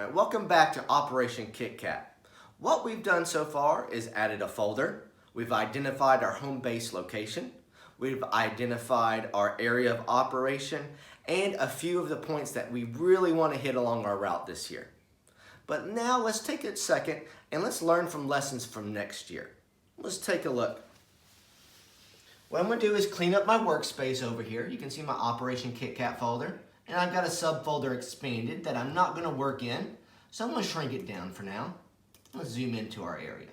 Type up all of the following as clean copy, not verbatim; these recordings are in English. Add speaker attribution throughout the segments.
Speaker 1: Alright, welcome back to Operation Kit Kat. What we've done so far is added a folder, we've identified our home base location, we've identified our area of operation, and a few of the points that we really want to hit along our route this year. But now let's take a second and let's learn from lessons from next year. Let's take a look. What I'm going to do is clean up my workspace over here. You can see my Operation Kit Kat folder. And I've got a subfolder expanded that I'm not going to work in. So I'm going to shrink it down for now. Let's zoom into our area.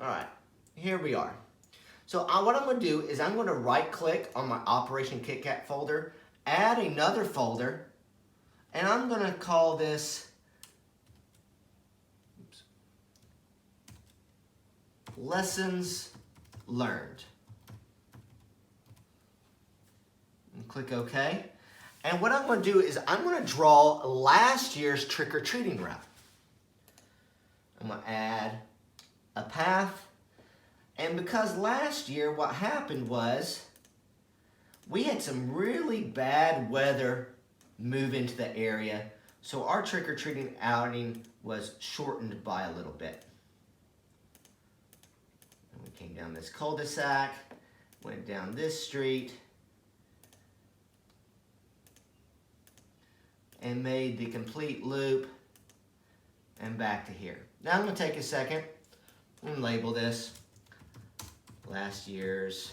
Speaker 1: Alright, here we are. So what I'm going to do is I'm going to right click on my Operation Kit Kat folder, add another folder, and I'm going to call this Lessons Learned. And click OK. And what I'm going to do is I'm going to draw last year's trick-or-treating route. I'm going to add a path. And because last year what happened was we had some really bad weather move into the area, so our trick-or-treating outing was shortened by a little bit. And we came down this cul-de-sac, went down this street, and made the complete loop and back to here. Now I'm going to take a second and label this last year's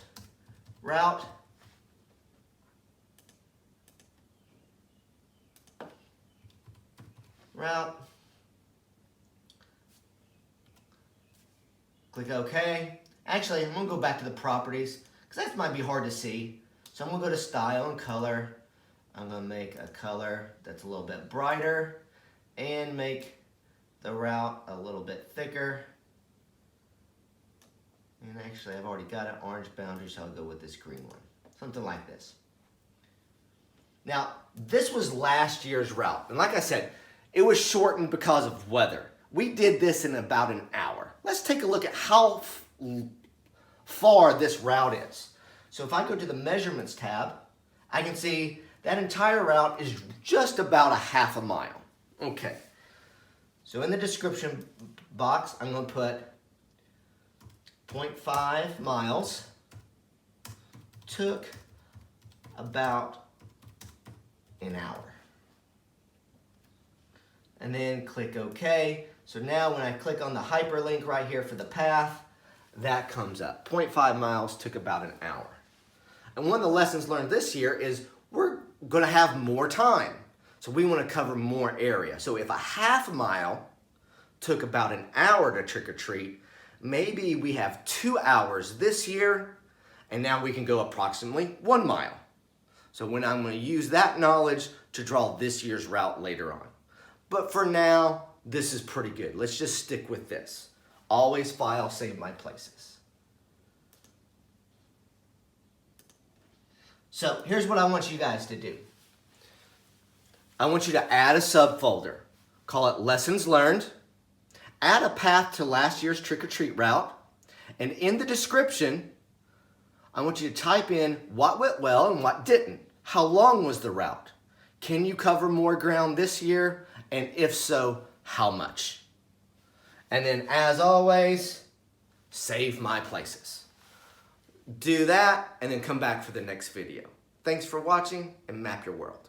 Speaker 1: route. Click OK. Actually, I'm going to go back to the properties because that might be hard to see. So I'm going to go to Style and Color. I'm going to make a color that's a little bit brighter and make the route a little bit thicker. And actually, I've already got an orange boundary, so I'll go with this green one. Something like this. Now, this was last year's route. And like I said, it was shortened because of weather. We did this in about an hour. Let's take a look at how far this route is. So if I go to the Measurements tab, I can see that entire route is just about a half a mile. Okay. So in the description box, I'm going to put 0.5 miles. Took about an hour. And then click OK. So now when I click on the hyperlink right here for the path, that comes up. 0.5 miles took about an hour. And one of the lessons learned this year is we're going to have more time. So we want to cover more area. So if a half mile took about an hour to trick or treat, maybe we have 2 hours this year, and now we can go approximately 1 mile. So when I'm going to use that knowledge to draw this year's route later on. But for now, this is pretty good. Let's just stick with this. Always file, save my places. So here's what I want you guys to do. I want you to add a subfolder. Call it Lessons Learned. Add a path to last year's trick-or-treat route. And in the description, I want you to type in what went well and what didn't. How long was the route? Can you cover more ground this year? And if so, how much? And then as always, save my places. Do that and then come back for the next video. Thanks for watching and map your world.